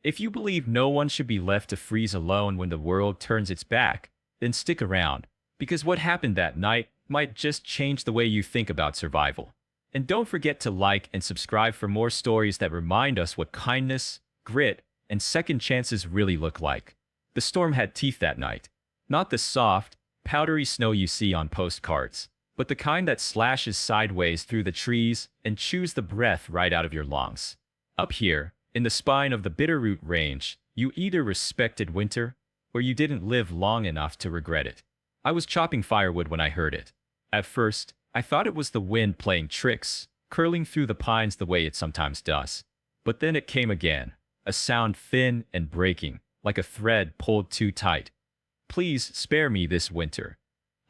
If you believe no one should be left to freeze alone when the world turns its back, then stick around, because what happened that night might just change the way you think about survival. And don't forget to like and subscribe for more stories that remind us what kindness, grit, and second chances really look like. The storm had teeth that night. Not the soft, powdery snow you see on postcards, but the kind that slashes sideways through the trees and chews the breath right out of your lungs. Up here, in the spine of the Bitterroot Range, you either respected winter, or you didn't live long enough to regret it. I was chopping firewood when I heard it. At first, I thought it was the wind playing tricks, curling through the pines the way it sometimes does. But then it came again, a sound thin and breaking, like a thread pulled too tight. Please spare me this winter.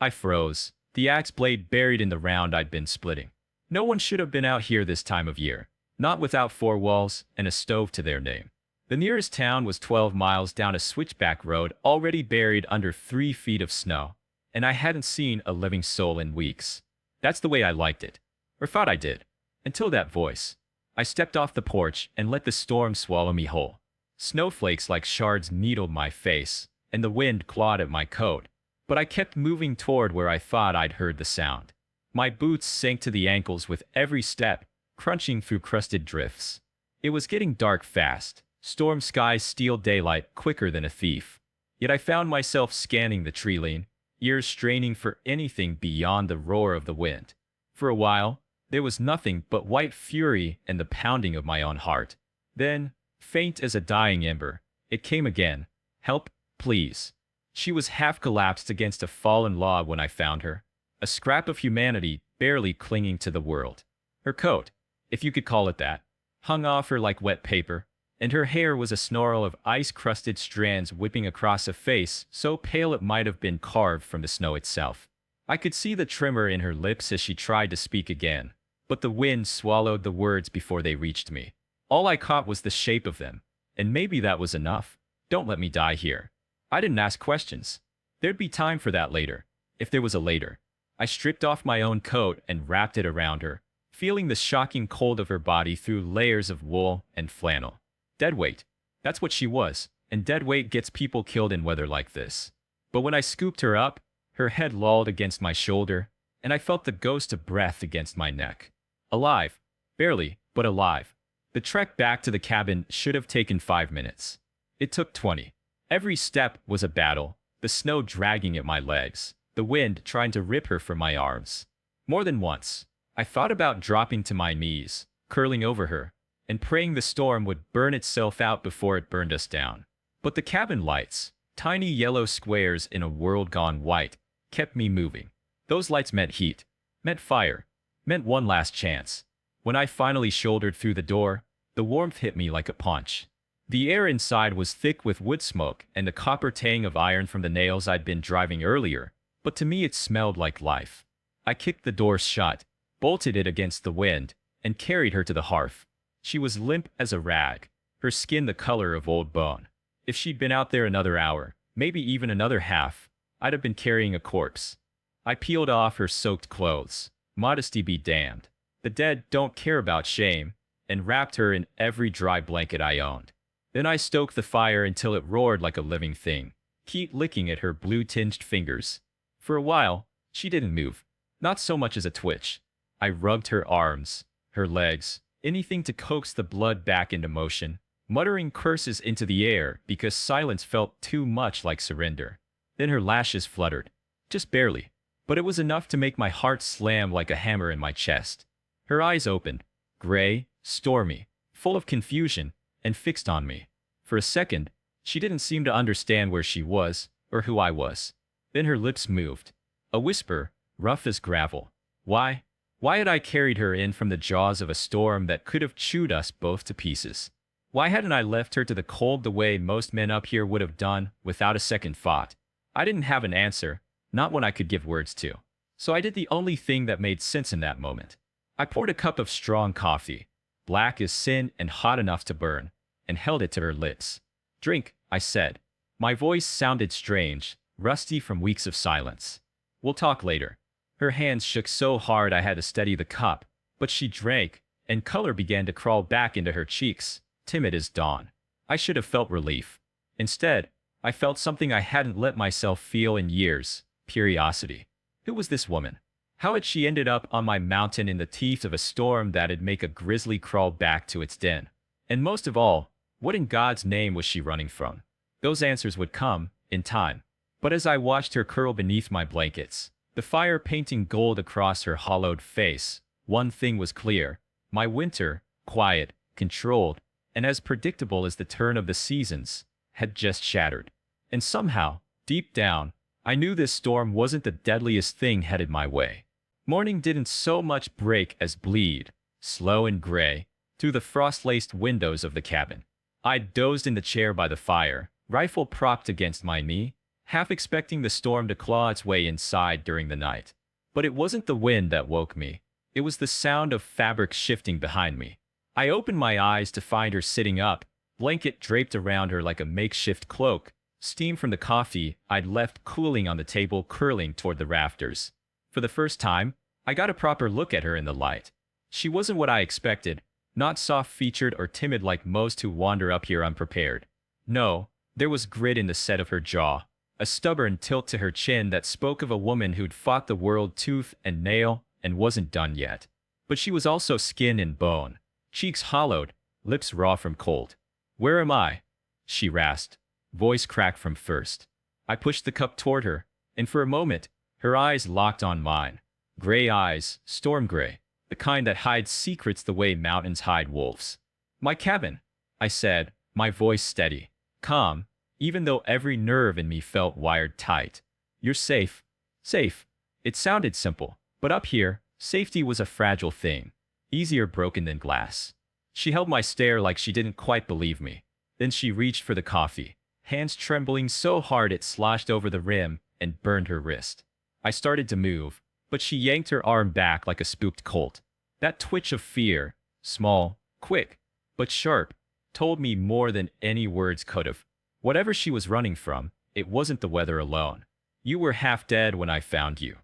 I froze, the axe blade buried in the round I'd been splitting. No one should have been out here this time of year, not without four walls and a stove to their name. The nearest town was 12 miles down a switchback road already buried under 3 feet of snow, and I hadn't seen a living soul in weeks. That's the way I liked it, or thought I did, until that voice. I stepped off the porch and let the storm swallow me whole. Snowflakes like shards needled my face, and the wind clawed at my coat, but I kept moving toward where I thought I'd heard the sound. My boots sank to the ankles with every step, crunching through crusted drifts. It was getting dark fast, storm skies steal daylight quicker than a thief. Yet I found myself scanning the tree-line, ears straining for anything beyond the roar of the wind. For a while, there was nothing but white fury and the pounding of my own heart. Then, faint as a dying ember, it came again. Help, please. She was half collapsed against a fallen log when I found her, a scrap of humanity barely clinging to the world. Her coat, if you could call it that, hung off her like wet paper, and her hair was a snarl of ice-crusted strands whipping across a face so pale it might have been carved from the snow itself. I could see the tremor in her lips as she tried to speak again, but the wind swallowed the words before they reached me. All I caught was the shape of them, and maybe that was enough. Don't let me die here. I didn't ask questions. There'd be time for that later, if there was a later. I stripped off my own coat and wrapped it around her, feeling the shocking cold of her body through layers of wool and flannel. Dead weight. That's what she was, and dead weight gets people killed in weather like this. But when I scooped her up, her head lolled against my shoulder, and I felt the ghost of breath against my neck. Alive. Barely, but alive. The trek back to the cabin should have taken 5 minutes. It took 20. Every step was a battle, the snow dragging at my legs, the wind trying to rip her from my arms. More than once, I thought about dropping to my knees, curling over her, and praying the storm would burn itself out before it burned us down. But the cabin lights, tiny yellow squares in a world gone white, kept me moving. Those lights meant heat, meant fire, meant one last chance. When I finally shouldered through the door, the warmth hit me like a punch. The air inside was thick with wood smoke and the copper tang of iron from the nails I'd been driving earlier, but to me it smelled like life. I kicked the door shut, bolted it against the wind, and carried her to the hearth. She was limp as a rag, her skin the color of old bone. If she'd been out there another hour, maybe even another half, I'd have been carrying a corpse. I peeled off her soaked clothes. Modesty be damned. The dead don't care about shame, and wrapped her in every dry blanket I owned. Then I stoked the fire until it roared like a living thing, keep licking at her blue-tinged fingers. For a while, she didn't move, not so much as a twitch. I rubbed her arms, her legs, anything to coax the blood back into motion, muttering curses into the air because silence felt too much like surrender. Then her lashes fluttered, just barely, but it was enough to make my heart slam like a hammer in my chest. Her eyes opened, gray, stormy, full of confusion, and fixed on me. For a second, she didn't seem to understand where she was, or who I was. Then her lips moved. A whisper, rough as gravel. Why had I carried her in from the jaws of a storm that could have chewed us both to pieces? Why hadn't I left her to the cold the way most men up here would have done, without a second thought? I didn't have an answer, not one I could give words to. So I did the only thing that made sense in that moment. I poured a cup of strong coffee, black as sin and hot enough to burn, and held it to her lips. Drink, I said. My voice sounded strange, rusty from weeks of silence. We'll talk later. Her hands shook so hard I had to steady the cup, but she drank, and color began to crawl back into her cheeks, timid as dawn. I should have felt relief. Instead, I felt something I hadn't let myself feel in years: curiosity. Who was this woman? How had she ended up on my mountain in the teeth of a storm that'd make a grizzly crawl back to its den? And most of all, what in God's name was she running from? Those answers would come, in time. But as I watched her curl beneath my blankets, the fire painting gold across her hollowed face, one thing was clear: my winter, quiet, controlled, and as predictable as the turn of the seasons, had just shattered. And somehow, deep down, I knew this storm wasn't the deadliest thing headed my way. Morning didn't so much break as bleed, slow and gray, through the frost-laced windows of the cabin. I dozed in the chair by the fire, rifle propped against my knee, half expecting the storm to claw its way inside during the night. But it wasn't the wind that woke me. It was the sound of fabric shifting behind me. I opened my eyes to find her sitting up, blanket draped around her like a makeshift cloak, steam from the coffee I'd left cooling on the table curling toward the rafters. For the first time, I got a proper look at her in the light. She wasn't what I expected, not soft-featured or timid like most who wander up here unprepared. No, there was grit in the set of her jaw, a stubborn tilt to her chin that spoke of a woman who'd fought the world tooth and nail and wasn't done yet. But she was also skin and bone, cheeks hollowed, lips raw from cold. "Where am I?" she rasped, voice cracked from thirst. I pushed the cup toward her, and for a moment, her eyes locked on mine. Gray eyes, storm gray, the kind that hide secrets the way mountains hide wolves. "My cabin," I said, my voice steady, calm, even though every nerve in me felt wired tight. "You're safe." Safe. It sounded simple, but up here, safety was a fragile thing, easier broken than glass. She held my stare like she didn't quite believe me. Then she reached for the coffee, hands trembling so hard it sloshed over the rim and burned her wrist. I started to move, but she yanked her arm back like a spooked colt. That twitch of fear, small, quick, but sharp, told me more than any words could have. Whatever she was running from, it wasn't the weather alone. "You were half dead when I found you,"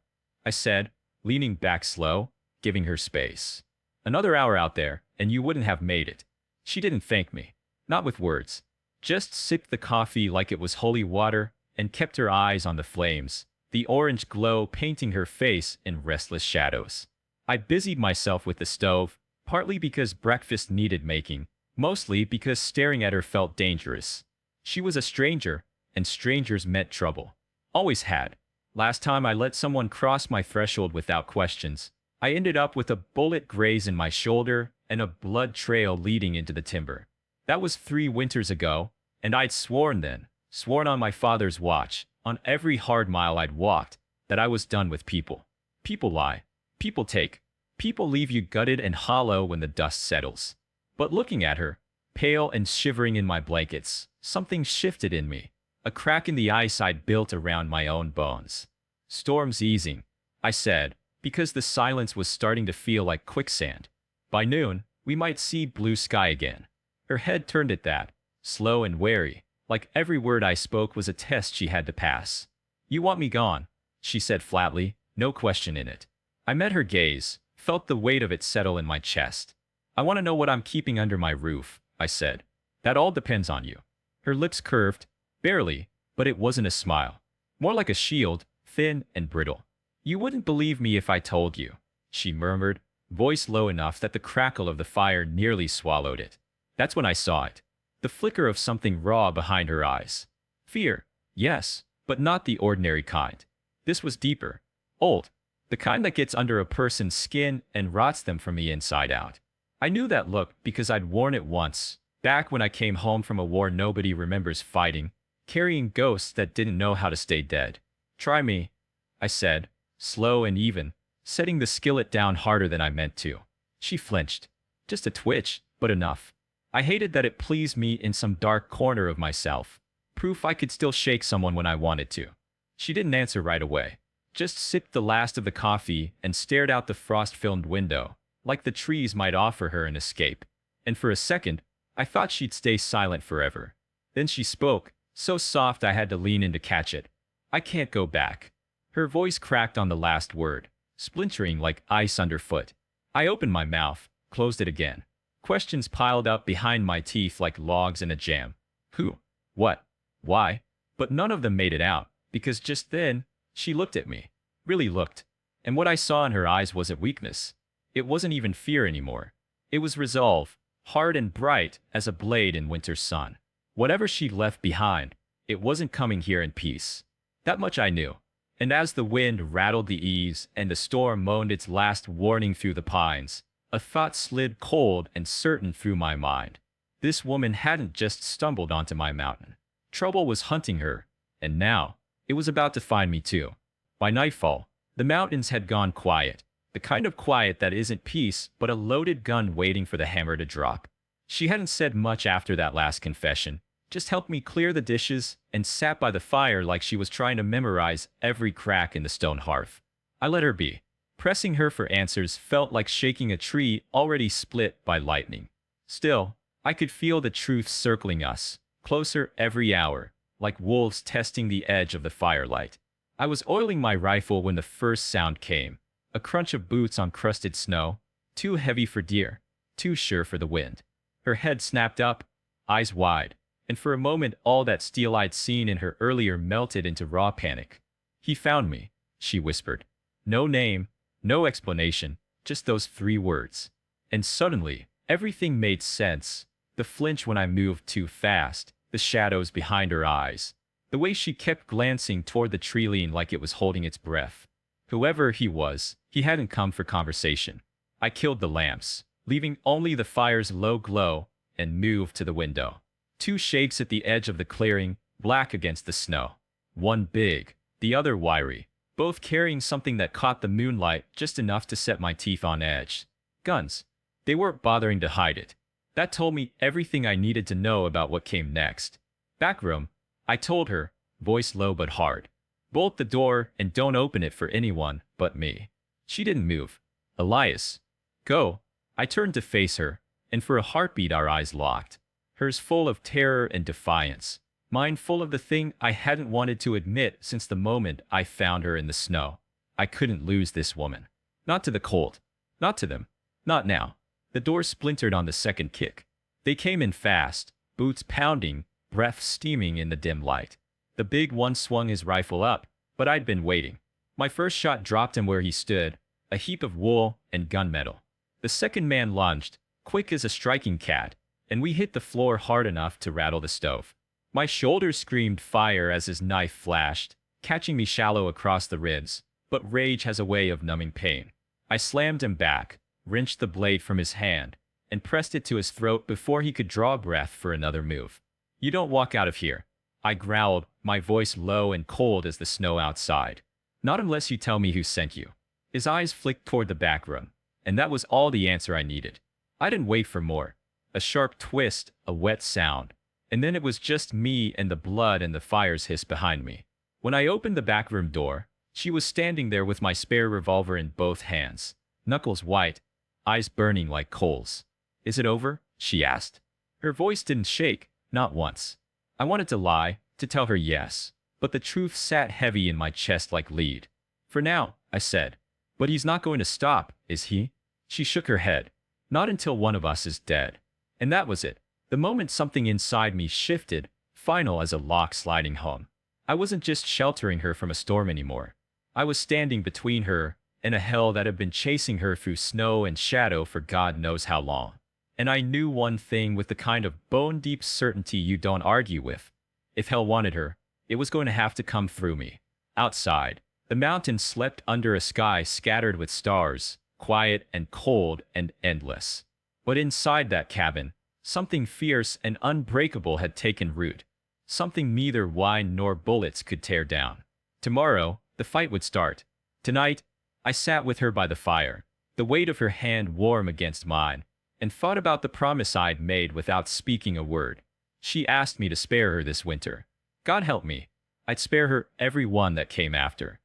I said, leaning back slow, giving her space. "Another hour out there, and you wouldn't have made it." She didn't thank me, not with words, just sipped the coffee like it was holy water and kept her eyes on the flames, the orange glow painting her face in restless shadows. I busied myself with the stove, partly because breakfast needed making, mostly because staring at her felt dangerous. She was a stranger, and strangers meant trouble. Always had. Last time I let someone cross my threshold without questions, I ended up with a bullet graze in my shoulder and a blood trail leading into the timber. That was 3 winters ago, and I'd sworn then, sworn on my father's watch, on every hard mile I'd walked, that I was done with people. People lie. People take. People leave you gutted and hollow when the dust settles. But looking at her, pale and shivering in my blankets, something shifted in me, a crack in the ice I'd built around my own bones. "Storm's easing," I said, because the silence was starting to feel like quicksand. By noon, we might see blue sky again. Her head turned at that, slow and wary, like every word I spoke was a test she had to pass. "You want me gone," she said flatly, no question in it. I met her gaze, felt the weight of it settle in my chest. "I want to know what I'm keeping under my roof," I said. "That all depends on you." Her lips curved, barely, but it wasn't a smile. More like a shield, thin and brittle. "You wouldn't believe me if I told you," she murmured, voice low enough that the crackle of the fire nearly swallowed it. That's when I saw it. The flicker of something raw behind her eyes. Fear, yes, but not the ordinary kind. This was deeper, old, the kind that gets under a person's skin and rots them from the inside out. I knew that look because I'd worn it once, back when I came home from a war nobody remembers fighting, carrying ghosts that didn't know how to stay dead. "Try me," I said, slow and even, setting the skillet down harder than I meant to. She flinched. Just a twitch, but enough. I hated that it pleased me in some dark corner of myself. Proof I could still shake someone when I wanted to. She didn't answer right away. Just sipped the last of the coffee and stared out the frost-filmed window, like the trees might offer her an escape. And for a second, I thought she'd stay silent forever. Then she spoke, so soft I had to lean in to catch it. "I can't go back." Her voice cracked on the last word, splintering like ice underfoot. I opened my mouth, closed it again. Questions piled up behind my teeth like logs in a jam. Who? What? Why? But none of them made it out, because just then, she looked at me. Really looked. And what I saw in her eyes wasn't weakness. It wasn't even fear anymore. It was resolve, hard and bright as a blade in winter's sun. Whatever she left behind, it wasn't coming here in peace. That much I knew. And as the wind rattled the eaves and the storm moaned its last warning through the pines, a thought slid cold and certain through my mind. This woman hadn't just stumbled onto my mountain. Trouble was hunting her, and now, it was about to find me too. By nightfall, the mountains had gone quiet, the kind of quiet that isn't peace, but a loaded gun waiting for the hammer to drop. She hadn't said much after that last confession, just helped me clear the dishes and sat by the fire like she was trying to memorize every crack in the stone hearth. I let her be. Pressing her for answers felt like shaking a tree already split by lightning. Still, I could feel the truth circling us, closer every hour, like wolves testing the edge of the firelight. I was oiling my rifle when the first sound came, a crunch of boots on crusted snow, too heavy for deer, too sure for the wind. Her head snapped up, eyes wide, and for a moment all that steel I'd seen in her earlier melted into raw panic. "He found me," she whispered. No name, no explanation, just those 3 words. And suddenly, everything made sense. The flinch when I moved too fast, the shadows behind her eyes, the way she kept glancing toward the tree lean like it was holding its breath. Whoever he was, he hadn't come for conversation. I killed the lamps, leaving only the fire's low glow, and moved to the window. 2 shapes at the edge of the clearing, black against the snow. One big, the other wiry, both carrying something that caught the moonlight just enough to set my teeth on edge. Guns. They weren't bothering to hide it. That told me everything I needed to know about what came next. "Back room," I told her, voice low but hard. "Bolt the door and don't open it for anyone but me." She didn't move. "Elias." "Go." I turned to face her, and for a heartbeat our eyes locked. Hers full of terror and defiance. Mine full of the thing I hadn't wanted to admit since the moment I found her in the snow. I couldn't lose this woman. Not to the cold. Not to them. Not now. The door splintered on the second kick. They came in fast, boots pounding, breath steaming in the dim light. The big one swung his rifle up, but I'd been waiting. My first shot dropped him where he stood, a heap of wool and gunmetal. The second man lunged, quick as a striking cat, and we hit the floor hard enough to rattle the stove. My shoulders screamed fire as his knife flashed, catching me shallow across the ribs, but rage has a way of numbing pain. I slammed him back, wrenched the blade from his hand, and pressed it to his throat before he could draw breath for another move. "You don't walk out of here," I growled, my voice low and cold as the snow outside. "Not unless you tell me who sent you." His eyes flicked toward the back room, and that was all the answer I needed. I didn't wait for more. A sharp twist, a wet sound, and then it was just me and the blood and the fire's hiss behind me. When I opened the back room door, she was standing there with my spare revolver in both hands, knuckles white, eyes burning like coals. "Is it over?" she asked. Her voice didn't shake, not once. I wanted to lie, to tell her yes, but the truth sat heavy in my chest like lead. "For now," I said. "But he's not going to stop, is he?" She shook her head. "Not until one of us is dead." And that was it. The moment something inside me shifted, final as a lock sliding home. I wasn't just sheltering her from a storm anymore. I was standing between her and a hell that had been chasing her through snow and shadow for God knows how long. And I knew one thing with the kind of bone-deep certainty you don't argue with. If hell wanted her, it was going to have to come through me. Outside, the mountain slept under a sky scattered with stars, quiet and cold and endless. But inside that cabin, something fierce and unbreakable had taken root. Something neither wine nor bullets could tear down. Tomorrow, the fight would start. Tonight, I sat with her by the fire, the weight of her hand warm against mine, and thought about the promise I'd made without speaking a word. She asked me to spare her this winter. God help me, I'd spare her every one that came after.